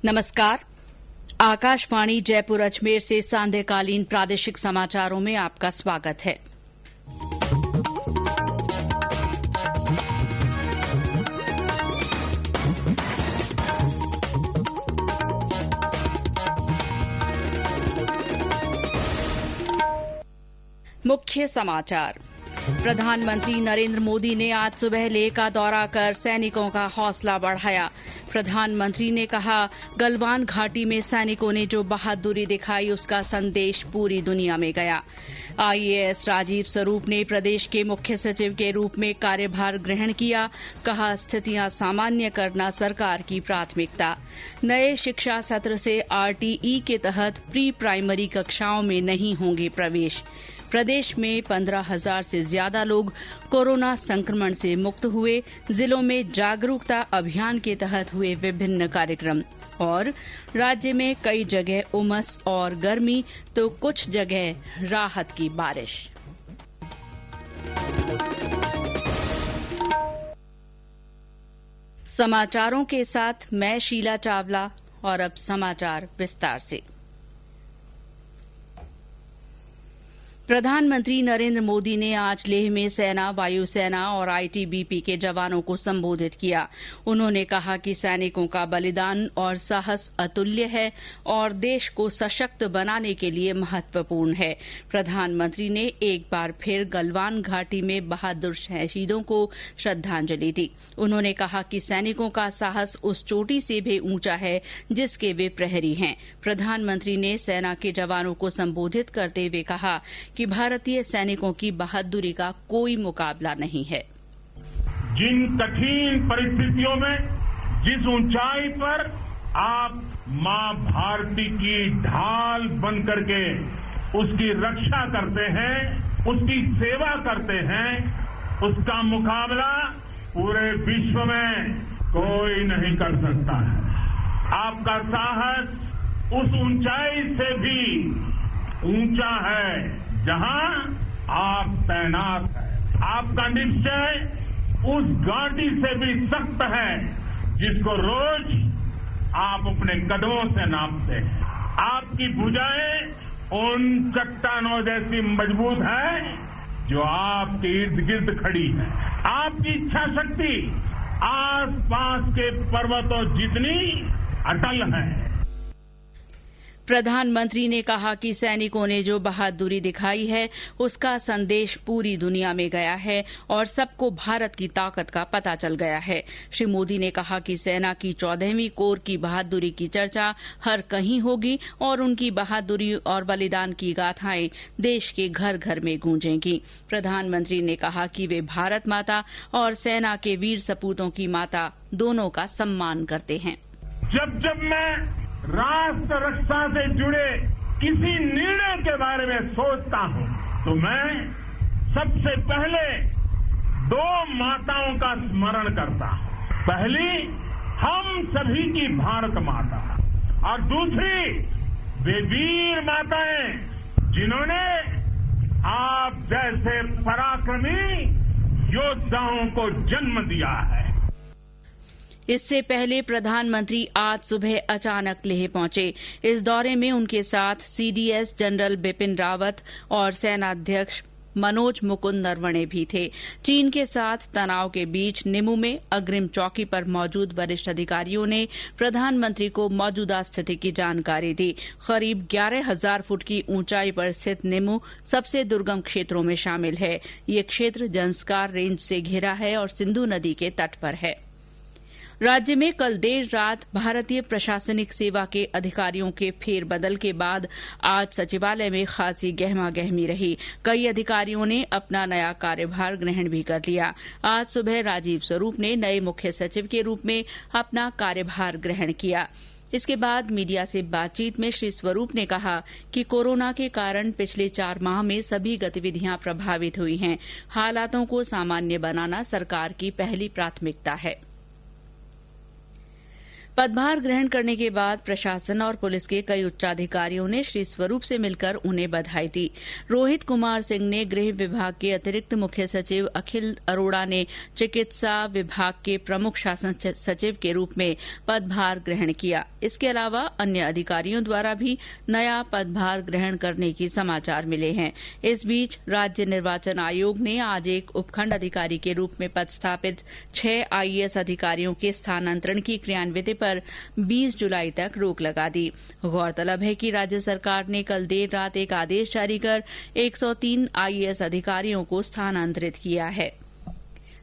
नमस्कार। आकाशवाणी जयपुर अजमेर से सांध्यकालीन प्रादेशिक समाचारों में आपका स्वागत है। मुख्य समाचार। प्रधानमंत्री नरेंद्र मोदी ने आज सुबह लेह का दौरा कर सैनिकों का हौसला बढ़ाया। प्रधानमंत्री ने कहा, गलवान घाटी में सैनिकों ने जो बहादुरी दिखाई उसका संदेश पूरी दुनिया में गया। आईएएस राजीव स्वरूप ने प्रदेश के मुख्य सचिव के रूप में कार्यभार ग्रहण किया। कहा, स्थितियां सामान्य करना सरकार की प्राथमिकता। नए शिक्षा सत्र से आरटीई के तहत प्री प्राइमरी कक्षाओं में नहीं होंगे प्रवेश। प्रदेश में 15,000 से ज्यादा लोग कोरोना संक्रमण से मुक्त हुए। जिलों में जागरूकता अभियान के तहत हुए विभिन्न कार्यक्रम। और राज्य में कई जगह उमस और गर्मी तो कुछ जगह राहत की बारिश। समाचारों के साथ मैं शीला चावला और अब समाचार विस्तार से। प्रधानमंत्री नरेंद्र मोदी ने आज लेह में सेना, वायुसेना और आईटीबीपी के जवानों को संबोधित किया। उन्होंने कहा कि सैनिकों का बलिदान और साहस अतुल्य है और देश को सशक्त बनाने के लिए महत्वपूर्ण है। प्रधानमंत्री ने एक बार फिर गलवान घाटी में बहादुर शहीदों को श्रद्धांजलि दी। उन्होंने कहा कि सैनिकों का साहस उस चोटी से भी ऊंचा है जिसके वे प्रहरी हैं। प्रधानमंत्री ने सेना के जवानों को संबोधित करते हुए कहा कि भारतीय सैनिकों की बहादुरी का कोई मुकाबला नहीं है। जिन कठिन परिस्थितियों में जिस ऊंचाई पर आप मां भारती की ढाल बन करके उसकी रक्षा करते हैं, उसकी सेवा करते हैं, उसका मुकाबला पूरे विश्व में कोई नहीं कर सकता है। आपका साहस उस ऊंचाई से भी ऊंचा है जहां आप तैनात हैं। आपका निश्चय उस घाटी से भी सख्त है जिसको रोज आप अपने कदमों से नापते हैं। आपकी भुजाएं उन चट्टानों जैसी मजबूत है जो आपके इर्द गिर्द खड़ी है। आपकी इच्छा शक्ति आस पास के पर्वतों जितनी अटल है। प्रधानमंत्री ने कहा कि सैनिकों ने जो बहादुरी दिखाई है उसका संदेश पूरी दुनिया में गया है और सबको भारत की ताकत का पता चल गया है। श्री मोदी ने कहा कि सेना की 14वीं कोर की बहादुरी की चर्चा हर कहीं होगी और उनकी बहादुरी और बलिदान की गाथाएं देश के घर घर में गूंजेंगी। प्रधानमंत्री ने कहा कि वे भारत माता और सेना के वीर सपूतों की माता दोनों का सम्मान करते हैं। जब मैं राष्ट्र रक्षा से जुड़े किसी निर्णय के बारे में सोचता हूं तो मैं सबसे पहले दो माताओं का स्मरण करता हूं। पहली हम सभी की भारत माता और दूसरी वे वीर माताएं जिन्होंने आप जैसे पराक्रमी योद्धाओं को जन्म दिया है। इससे पहले प्रधानमंत्री आज सुबह अचानक लेह पहुंचे। इस दौरे में उनके साथ सीडीएस जनरल बिपिन रावत और सेनाध्यक्ष मनोज मुकुंद नरवणे भी थे। चीन के साथ तनाव के बीच निमू में अग्रिम चौकी पर मौजूद वरिष्ठ अधिकारियों ने प्रधानमंत्री को मौजूदा स्थिति की जानकारी दी। करीब 11,000 फुट की ऊंचाई पर स्थित निमू सबसे दुर्गम क्षेत्रों में शामिल है। ये क्षेत्र जंस्कार रेंज से घिरा है और सिंधु नदी के तट पर है। राज्य में कल देर रात भारतीय प्रशासनिक सेवा के अधिकारियों के फेरबदल के बाद आज सचिवालय में खासी गहमागहमी रही। कई अधिकारियों ने अपना नया कार्यभार ग्रहण भी कर लिया। आज सुबह राजीव स्वरूप ने नए मुख्य सचिव के रूप में अपना कार्यभार ग्रहण किया। इसके बाद मीडिया से बातचीत में श्री स्वरूप ने कहा कि कोरोना के कारण पिछले 4 माह में सभी गतिविधियां प्रभावित हुई हैं। हालातों को सामान्य बनाना सरकार की पहली प्राथमिकता है। पदभार ग्रहण करने के बाद प्रशासन और पुलिस के कई उच्चाधिकारियों ने श्री स्वरूप से मिलकर उन्हें बधाई दी। रोहित कुमार सिंह ने गृह विभाग के अतिरिक्त मुख्य सचिव, अखिल अरोड़ा ने चिकित्सा विभाग के प्रमुख शासन सचिव के रूप में पदभार ग्रहण किया। इसके अलावा अन्य अधिकारियों द्वारा भी नया पदभार ग्रहण करने की समाचार मिले हैं। इस बीच राज्य निर्वाचन आयोग ने आज एक उपखंड अधिकारी के रूप में पदस्थापित 6 आईएएस अधिकारियों के स्थानांतरण की क्रियान्विति पर 20 जुलाई तक रोक लगा दी। गौरतलब है कि राज्य सरकार ने कल देर रात एक आदेश जारी कर 103 आईएएस अधिकारियों को स्थानांतरित किया है।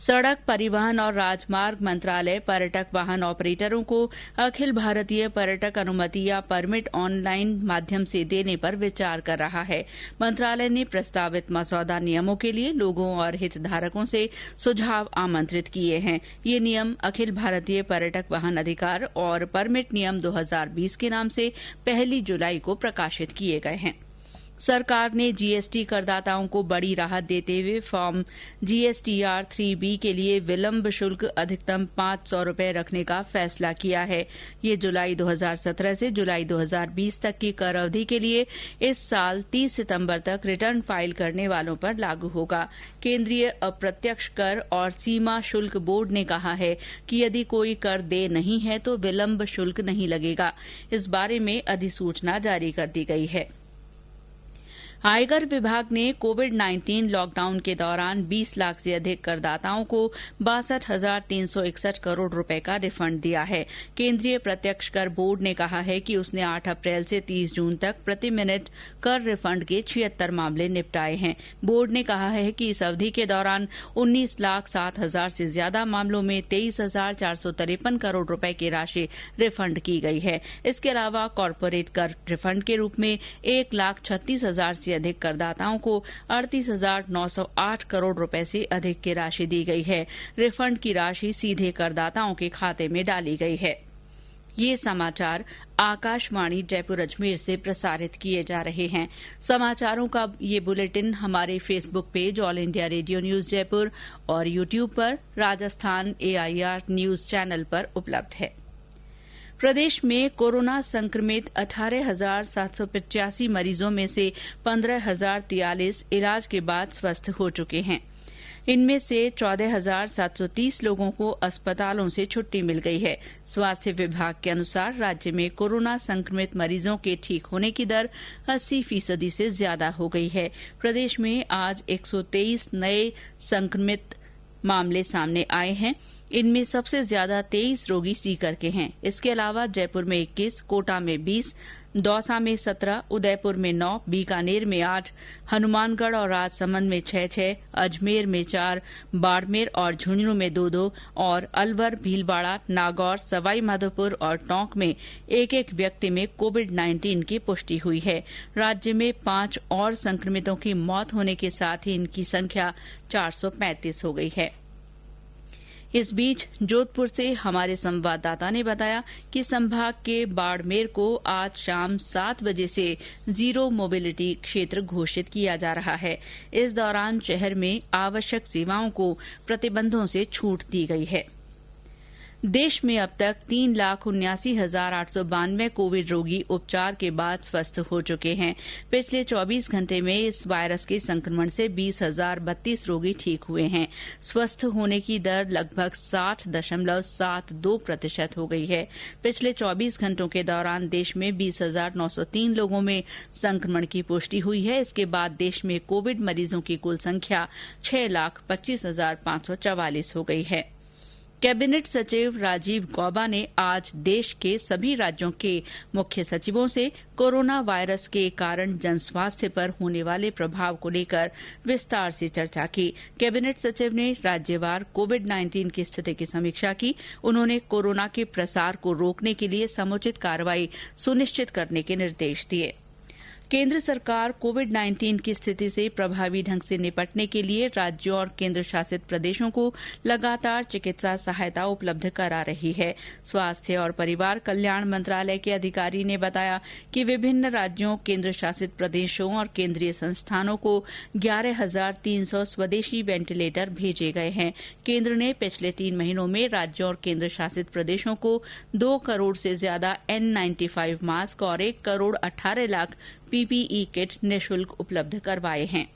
सड़क परिवहन और राजमार्ग मंत्रालय पर्यटक वाहन ऑपरेटरों को अखिल भारतीय पर्यटक अनुमति या परमिट ऑनलाइन माध्यम से देने पर विचार कर रहा है। मंत्रालय ने प्रस्तावित मसौदा नियमों के लिए लोगों और हितधारकों से सुझाव आमंत्रित किए हैं। ये नियम अखिल भारतीय पर्यटक वाहन अधिकार और परमिट नियम 2020 के नाम से 1 जुलाई को प्रकाशित किए गए हैं। सरकार ने जीएसटी करदाताओं को बड़ी राहत देते हुए फॉर्म जीएसटीआर 3B के लिए विलंब शुल्क अधिकतम 500 रुपये रखने का फैसला किया है। ये जुलाई 2017 से जुलाई 2020 तक की कर अवधि के लिए इस साल 30 सितंबर तक रिटर्न फाइल करने वालों पर लागू होगा। केंद्रीय अप्रत्यक्ष कर और सीमा शुल्क बोर्ड ने कहा है कि यदि कोई कर देय नहीं है तो विलंब शुल्क नहीं लगेगा। इस बारे में अधिसूचना जारी कर दी गई है। आयकर विभाग ने कोविड-19 लॉकडाउन के दौरान 20 लाख से अधिक करदाताओं को 62,361 करोड़ रुपए का रिफंड दिया है। केंद्रीय प्रत्यक्ष कर बोर्ड ने कहा है कि उसने 8 अप्रैल से 30 जून तक प्रति मिनट कर रिफंड के 76 मामले निपटाए हैं। बोर्ड ने कहा है कि इस अवधि के दौरान 19,07,000 से ज्यादा मामलों में 23,453 करोड़ रुपए की राशि रिफंड की गई है। इसके अलावा कॉर्पोरेट कर रिफंड के रूप में 1,36,000 से अधिक करदाताओं को 38,908 करोड़ रुपए से अधिक की राशि दी गई है। रिफंड की राशि सीधे करदाताओं के खाते में डाली गई है। ये समाचार आकाशवाणी जयपुर अजमेर से प्रसारित किए जा रहे हैं। समाचारों का ये बुलेटिन हमारे Facebook page all India radio news Jaipur और यूट्यूब पर राजस्थान AIR न्यूज चैनल पर उपलब्ध है। प्रदेश में कोरोना संक्रमित 18,785 मरीजों में से 15,043 इलाज के बाद स्वस्थ हो चुके हैं। इनमें से 14,730 लोगों को अस्पतालों से छुट्टी मिल गई है। स्वास्थ्य विभाग के अनुसार राज्य में कोरोना संक्रमित मरीजों के ठीक होने की दर 80% से ज्यादा हो गई है। प्रदेश में आज 123 नए संक्रमित मामले सामने आए हैं। इनमें सबसे ज्यादा 23 रोगी सीकर के हैं। इसके अलावा जयपुर में 21, कोटा में 20, दौसा में 17, उदयपुर में 9, बीकानेर में 8, हनुमानगढ़ और राजसमंद में 6-6, अजमेर में 4, बाड़मेर और झुंझुनू में 2-2 और अलवर, भीलवाड़ा, नागौर, सवाईमाधोपुर और टोंक में 1-1 व्यक्ति में कोविड-19 की पुष्टि हुई है। राज्य में 5 और संक्रमितों की मौत होने के साथ ही इनकी संख्या 435 हो गई है। इस बीच जोधपुर से हमारे संवाददाता ने बताया कि संभाग के बाड़मेर को आज शाम 7 बजे से जीरो मोबिलिटी क्षेत्र घोषित किया जा रहा है। इस दौरान शहर में आवश्यक सेवाओं को प्रतिबंधों से छूट दी गई है। देश में अब तक 3,79,892 कोविड रोगी उपचार के बाद स्वस्थ हो चुके हैं। पिछले 24 घंटे में इस वायरस के संक्रमण से 20,032 रोगी ठीक हुए हैं। स्वस्थ होने की दर लगभग 60.72% हो गई है। पिछले 24 घंटों के दौरान देश में 20,903 लोगों में संक्रमण की पुष्टि हुई है। इसके बाद देश में कोविड मरीजों की कुल संख्या 6,25,544 हो गई है। कैबिनेट सचिव राजीव गौबा ने आज देश के सभी राज्यों के मुख्य सचिवों से कोरोना वायरस के कारण जनस्वास्थ्य पर होने वाले प्रभाव को लेकर विस्तार से चर्चा की। कैबिनेट सचिव ने राज्यवार कोविड-19 की स्थिति की समीक्षा की। उन्होंने कोरोना के प्रसार को रोकने के लिए समुचित कार्रवाई सुनिश्चित करने के निर्देश दिए। केंद्र सरकार कोविड-19 की स्थिति से प्रभावी ढंग से निपटने के लिए राज्यों और केंद्र शासित प्रदेशों को लगातार चिकित्सा सहायता उपलब्ध करा रही है। स्वास्थ्य और परिवार कल्याण मंत्रालय के अधिकारी ने बताया कि विभिन्न राज्यों, केंद्र शासित प्रदेशों और केंद्रीय संस्थानों को 11,300 स्वदेशी वेंटिलेटर भेजे गए हैं। केंद्र ने पिछले 3 महीनों में राज्यों और केंद्र शासित प्रदेशों को 2 करोड़ से ज्यादा N95 मास्क और 1 करोड़ 18 लाख PPE किट निःशुल्क उपलब्ध करवाए हैं।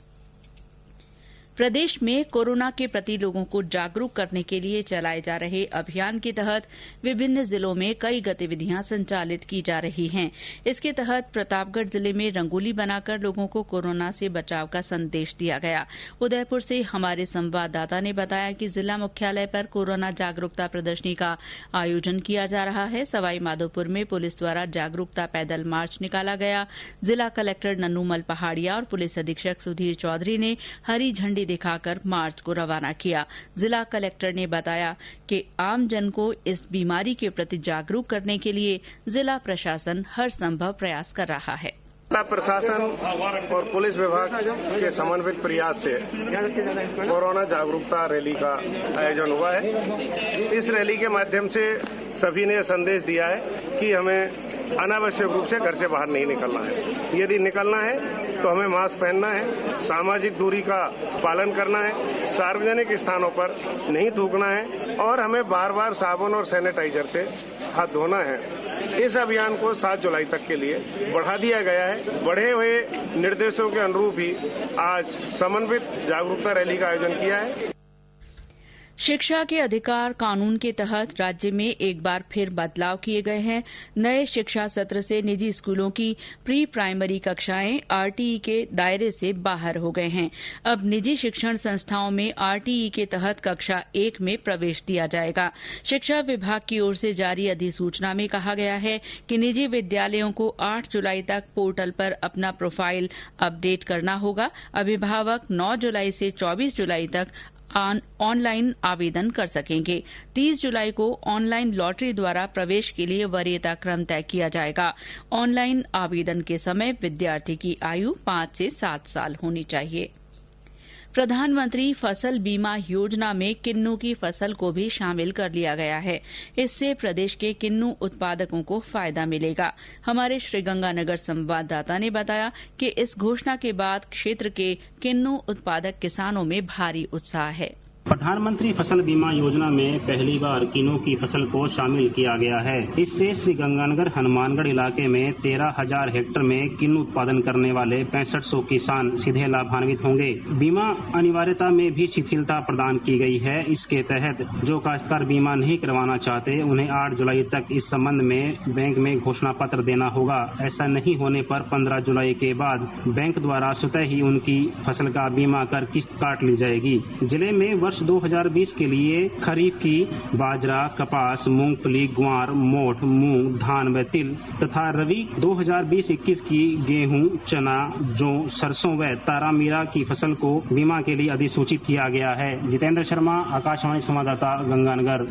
प्रदेश में कोरोना के प्रति लोगों को जागरूक करने के लिए चलाए जा रहे अभियान के तहत विभिन्न जिलों में कई गतिविधियां संचालित की जा रही हैं। इसके तहत प्रतापगढ़ जिले में रंगोली बनाकर लोगों को कोरोना से बचाव का संदेश दिया गया। उदयपुर से हमारे संवाददाता ने बताया कि जिला मुख्यालय पर कोरोना जागरूकता प्रदर्शनी का आयोजन किया जा रहा है। सवाई माधोपुर में पुलिस द्वारा जागरूकता पैदल मार्च निकाला गया। जिला कलेक्टर नन्नूमल पहाड़िया और पुलिस अधीक्षक सुधीर चौधरी ने हरी झंडी दिखाकर मार्च को रवाना किया। जिला कलेक्टर ने बताया कि आमजन को इस बीमारी के प्रति जागरूक करने के लिए जिला प्रशासन हर संभव प्रयास कर रहा है। जिला प्रशासन और पुलिस विभाग के समन्वित प्रयास से कोरोना जागरूकता रैली का आयोजन हुआ है। इस रैली के माध्यम से सभी ने संदेश दिया है कि हमें अनावश्यक रूप से घर से बाहर नहीं निकलना है। यदि निकलना है तो हमें मास्क पहनना है, सामाजिक दूरी का पालन करना है, सार्वजनिक स्थानों पर नहीं थूकना है और हमें बार-बार साबुन और सैनिटाइजर से हाथ धोना है। इस अभियान को 7 जुलाई तक के लिए बढ़ा दिया गया है। बढ़े हुए निर्देशों के अनुरूप ही आज समन्वित जागरूकता रैली का आयोजन किया है। शिक्षा के अधिकार कानून के तहत राज्य में एक बार फिर बदलाव किए गए हैं। नए शिक्षा सत्र से निजी स्कूलों की प्री प्राइमरी कक्षाएं RTE के दायरे से बाहर हो गए हैं। अब निजी शिक्षण संस्थाओं में RTE के तहत कक्षा 1 में प्रवेश दिया जाएगा। शिक्षा विभाग की ओर से जारी अधिसूचना में कहा गया है कि निजी विद्यालयों को 8 जुलाई तक पोर्टल पर अपना प्रोफाइल अपडेट करना होगा। अभिभावक 9 जुलाई से 24 जुलाई तक ऑनलाइन आवेदन कर सकेंगे। 30 जुलाई को ऑनलाइन लॉटरी द्वारा प्रवेश के लिए वरीयता क्रम तय किया जाएगा। ऑनलाइन आवेदन के समय विद्यार्थी की आयु 5 से 7 साल होनी चाहिए। प्रधानमंत्री फसल बीमा योजना में किन्नू की फसल को भी शामिल कर लिया गया है। इससे प्रदेश के किन्नू उत्पादकों को फायदा मिलेगा। हमारे श्रीगंगानगर संवाददाता ने बताया कि इस घोषणा के बाद क्षेत्र के किन्नू उत्पादक किसानों में भारी उत्साह है। प्रधानमंत्री फसल बीमा योजना में पहली बार किन्नू की फसल को शामिल किया गया है। इससे श्रीगंगानगर हनुमानगढ़ इलाके में 13,000 हेक्टेयर में किन्नू उत्पादन करने वाले 6500 किसान सीधे लाभान्वित होंगे। बीमा अनिवार्यता में भी शिथिलता प्रदान की गई है। इसके तहत जो काश्तकार बीमा नहीं करवाना चाहते उन्हें 8 जुलाई तक इस संबंध में बैंक में घोषणा पत्र देना होगा। ऐसा नहीं होने पर 15 जुलाई के बाद बैंक द्वारा स्वतः ही उनकी फसल का बीमा कर किस्त काट ली जाएगी। जिले में वर्ष 2020 के लिए खरीफ की बाजरा, कपास, मूंगफली, ग्वार, मोठ, मूंग, धान व तिल तथा रबी 2020-21 की गेहूं, चना, जौ, सरसों व तारामीरा की फसल को बीमा के लिए अधिसूचित किया गया है। जितेंद्र शर्मा, आकाशवाणी संवाददाता, गंगानगर।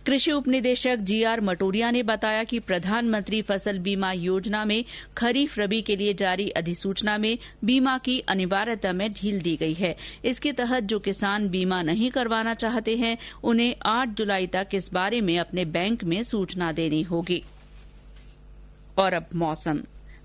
कृषि उपनिदेशक GR मटोरिया ने बताया कि प्रधानमंत्री फसल बीमा योजना में खरीफ रबी के लिए जारी अधिसूचना में बीमा की अनिवार्यता में ढील दी गई है। इसके तहत जो किसान बीमा नहीं करवाना चाहते हैं उन्हें 8 जुलाई तक इस बारे में अपने बैंक में सूचना देनी होगी। और अब मौसम।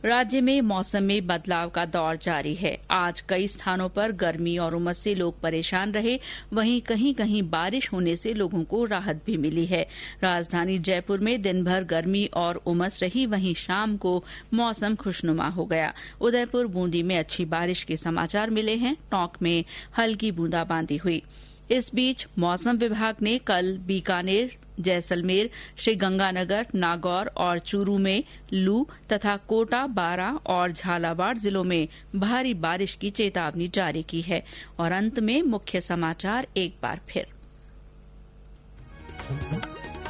राज्य में मौसम में बदलाव का दौर जारी है। आज कई स्थानों पर गर्मी और उमस से लोग परेशान रहे। वहीं कहीं कहीं बारिश होने से लोगों को राहत भी मिली है। राजधानी जयपुर में दिन भर गर्मी और उमस रही, वहीं शाम को मौसम खुशनुमा हो गया। उदयपुर, बूंदी में अच्छी बारिश के समाचार मिले हैं। टोंक में हल्की बूंदाबांदी हुई। इस बीच मौसम विभाग ने कल बीकानेर, जैसलमेर, श्रीगंगानगर, नागौर और चूरू में लू तथा कोटा, बारां और झालावाड़ जिलों में भारी बारिश की चेतावनी जारी की है। और अंत में मुख्य समाचार एक बार फिर।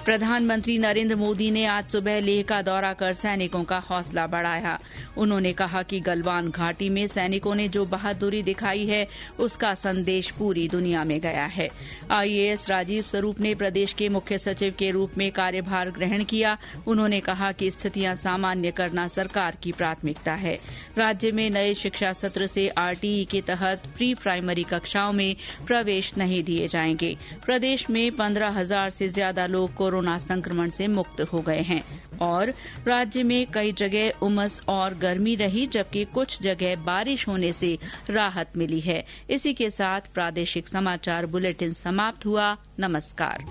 प्रधानमंत्री नरेंद्र मोदी ने आज सुबह लेह का दौरा कर सैनिकों का हौसला बढ़ाया। उन्होंने कहा कि गलवान घाटी में सैनिकों ने जो बहादुरी दिखाई है उसका संदेश पूरी दुनिया में गया है। आईएएस राजीव स्वरूप ने प्रदेश के मुख्य सचिव के रूप में कार्यभार ग्रहण किया। उन्होंने कहा कि स्थितियां सामान्य करना सरकार की प्राथमिकता है। राज्य में नए शिक्षा सत्र से आरटीई के तहत प्री प्राइमरी कक्षाओं में प्रवेश नहीं दिए जाएंगे। प्रदेश में 15,000 से ज्यादा लोग कोरोना संक्रमण से मुक्त हो गए हैं और राज्य में कई जगह उमस और गर्मी रही, जबकि कुछ जगह बारिश होने से राहत मिली है। इसी के साथ प्रादेशिक समाचार बुलेटिन समाप्त हुआ। नमस्कार।